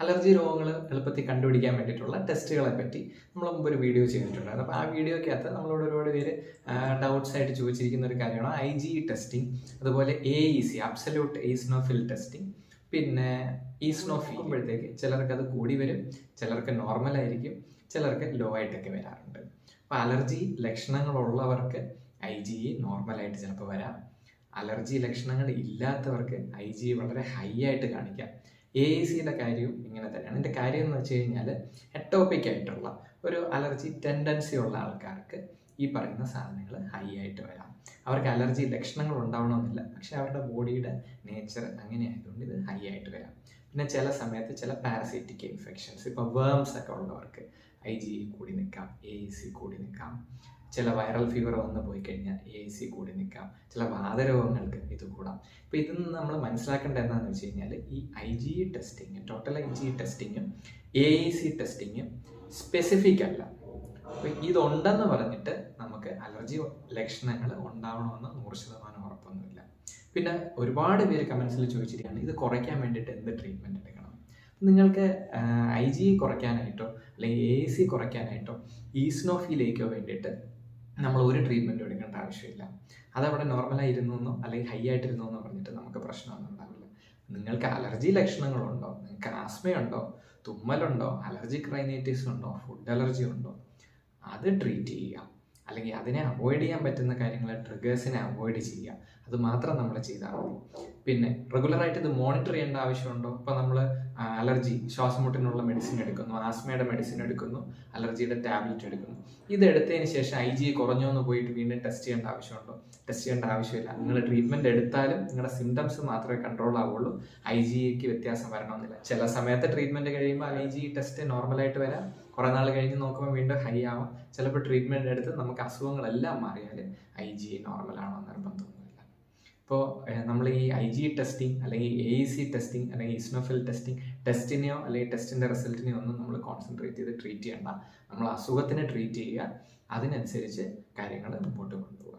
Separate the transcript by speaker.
Speaker 1: Allergy രോഗങ്ങൾ എളുപ്പത്തിൽ കണ്ടുപിടിക്കാൻ വേണ്ടിയിട്ടുള്ള ടെസ്റ്റുകളെ പറ്റി നമ്മൾ മുമ്പ് ഒരു വീഡിയോ ചെയ്തിട്ടുണ്ടായിരുന്നു. അപ്പോൾ ആ വീഡിയോക്കകത്ത് നമ്മളോട് ഒരുപാട് പേര് ഡൗട്ട്സ് ആയിട്ട് ചോദിച്ചിരിക്കുന്ന ഒരു കാര്യമാണ് IgE ടെസ്റ്റിംഗ്, അതുപോലെ AEC അബ്സല്യൂട്ട് ഈസ്നോഫിൽ ടെസ്റ്റിംഗ്, പിന്നെ ഈസ്നോഫിക്കുമ്പോഴത്തേക്ക് ചിലർക്ക് അത് കൂടി വരും, ചിലർക്ക് നോർമൽ ആയിരിക്കും, ചിലർക്ക് ലോ ആയിട്ടൊക്കെ വരാറുണ്ട്. അപ്പോൾ അലർജി ലക്ഷണങ്ങളുള്ളവർക്ക് IgE നോർമലായിട്ട് ചിലപ്പോൾ വരാം. അലർജി ലക്ഷണങ്ങൾ ഇല്ലാത്തവർക്ക് IgE വളരെ ഹൈ ആയിട്ട് കാണിക്കാം. AECയുടെ കാര്യവും ഇങ്ങനെ തന്നെയാണ്. ഇതിൻ്റെ കാര്യം എന്ന് വെച്ച് കഴിഞ്ഞാൽ എക്ടോപിക് ആയിട്ടുള്ള ഒരു അലർജി ടെൻഡൻസി ഉള്ള ആൾക്കാർക്ക് ഈ പറയുന്ന സാധനങ്ങൾ ഹൈ ആയിട്ട് വരാം. അവർക്ക് അലർജി ലക്ഷണങ്ങൾ ഉണ്ടാവണമെന്നില്ല, പക്ഷെ അവരുടെ ബോഡിയുടെ നേച്ചർ അങ്ങനെ ആയതുകൊണ്ട് ഇത് ഹൈ ആയിട്ട് വരാം. പിന്നെ ചില സമയത്ത് ചില പാരസൈറ്റിക് ഇൻഫെക്ഷൻസ്, ഇപ്പോൾ വേംസ് ഒക്കെ ഉള്ളവർക്ക് IgE കൂടി നിൽക്കാം, AEC കൂടി നിൽക്കാം. ചില വൈറൽ ഫീവർ വന്ന് പോയി കഴിഞ്ഞാൽ AEC കൂടി നിൽക്കാം. ചില വാതരോഗങ്ങൾക്ക് ഇത് കൂടാം. അപ്പോൾ ഇതിൽ നിന്ന് നമ്മൾ മനസ്സിലാക്കേണ്ടത് എന്താണെന്ന് വെച്ച് കഴിഞ്ഞാൽ ഈ IgE ടെസ്റ്റിങ്, ടോട്ടൽ IgE ടെസ്റ്റിങ്ങും AEC ടെസ്റ്റിങ്ങും സ്പെസിഫിക് അല്ല. അപ്പോൾ ഇതുണ്ടെന്ന് പറഞ്ഞിട്ട് നമുക്ക് അലർജി ലക്ഷണങ്ങൾ ഉണ്ടാവണമെന്ന് 100% ഉറപ്പൊന്നുമില്ല. പിന്നെ ഒരുപാട് പേര് കമൻസിൽ ചോദിച്ചിരിക്കുകയാണ് ഇത് കുറയ്ക്കാൻ വേണ്ടിയിട്ട് എന്ത് ട്രീറ്റ്മെൻറ്റ് എടുക്കണം. നിങ്ങൾക്ക് IgE കുറയ്ക്കാനായിട്ടോ അല്ലെങ്കിൽ AEC കുറയ്ക്കാനായിട്ടോ ഈസ്നോഫിലേക്കോ വേണ്ടിയിട്ട് നമ്മൾ ഒരു ട്രീറ്റ്മെൻറ്റും എടുക്കേണ്ട ആവശ്യമില്ല. അതവിടെ നോർമലായിരുന്നു എന്നോ അല്ലെങ്കിൽ ഹൈ ആയിട്ടിരുന്നോ എന്ന് പറഞ്ഞിട്ട് നമുക്ക് പ്രശ്നമൊന്നും ഉണ്ടാവില്ല. നിങ്ങൾക്ക് അലർജി ലക്ഷണങ്ങളുണ്ടോ, നിങ്ങൾക്ക് ആസ്മയുണ്ടോ, തുമ്മലുണ്ടോ, അലർജിക് റൈനൈറ്റിസ് ഉണ്ടോ, ഫുഡ് അലർജി ഉണ്ടോ, അത് ട്രീറ്റ് ചെയ്യുക. അല്ലെങ്കിൽ അതിനെ അവോയ്ഡ് ചെയ്യാൻ പറ്റുന്ന കാര്യങ്ങൾ, ട്രിഗേഴ്സിനെ അവോയ്ഡ് ചെയ്യുക. അത് മാത്രം നമ്മൾ ചെയ്താൽ മതി. പിന്നെ റെഗുലറായിട്ട് ഇത് മോണിറ്റർ ചെയ്യേണ്ട ആവശ്യമുണ്ടോ? ഇപ്പോൾ നമ്മൾ അലർജി ശ്വാസമുട്ടിനുള്ള മെഡിസിൻ എടുക്കുന്നു, ആസ്മയുടെ മെഡിസിൻ എടുക്കുന്നു, അലർജിയുടെ ടാബ്ലറ്റ് എടുക്കുന്നു. ഇത് എടുത്തതിന് ശേഷം IgE കുറഞ്ഞോ എന്ന് പോയിട്ട് വീണ്ടും ടെസ്റ്റ് ചെയ്യേണ്ട ആവശ്യമുണ്ടോ? ടെസ്റ്റ് ചെയ്യേണ്ട ആവശ്യമില്ല. നിങ്ങൾ ട്രീറ്റ്മെൻറ്റ് എടുത്താലും നിങ്ങളുടെ സിംറ്റംസ് മാത്രമേ കൺട്രോൾ ആവുള്ളൂ. IgEക്ക് വ്യത്യാസം വരണമെന്നില്ല. ചില സമയത്ത് ട്രീറ്റ്മെൻറ്റ് കഴിയുമ്പോൾ IgE ടെസ്റ്റ് നോർമലായിട്ട് വരാം, കുറേ നാൾ കഴിഞ്ഞ് നോക്കുമ്പോൾ വീണ്ടും ഹൈ ആവാം. ചിലപ്പോൾ ട്രീറ്റ്മെൻറ്റ് എടുത്ത് നമുക്ക് അസുഖങ്ങളെല്ലാം മാറിയാൽ IgE നോർമലാണോ നിർബന്ധമൊന്നുമില്ല. ഇപ്പോൾ നമ്മൾ ഈ IgE ടെസ്റ്റിംഗ് അല്ലെങ്കിൽ AEC ടെസ്റ്റിംഗ് അല്ലെങ്കിൽ ഈസ്നോഫിൽ ടെസ്റ്റിനെയോ അല്ലെങ്കിൽ ടെസ്റ്റിൻ്റെ റിസൾട്ടിനെയോ ഒന്നും നമ്മൾ കോൺസെൻട്രേറ്റ് ചെയ്ത് ട്രീറ്റ് ചെയ്യേണ്ട. നമ്മൾ അസുഖത്തിനെ ട്രീറ്റ് ചെയ്യുക, അതിനനുസരിച്ച് കാര്യങ്ങൾ മുമ്പോട്ട് കൊണ്ടുപോകുക.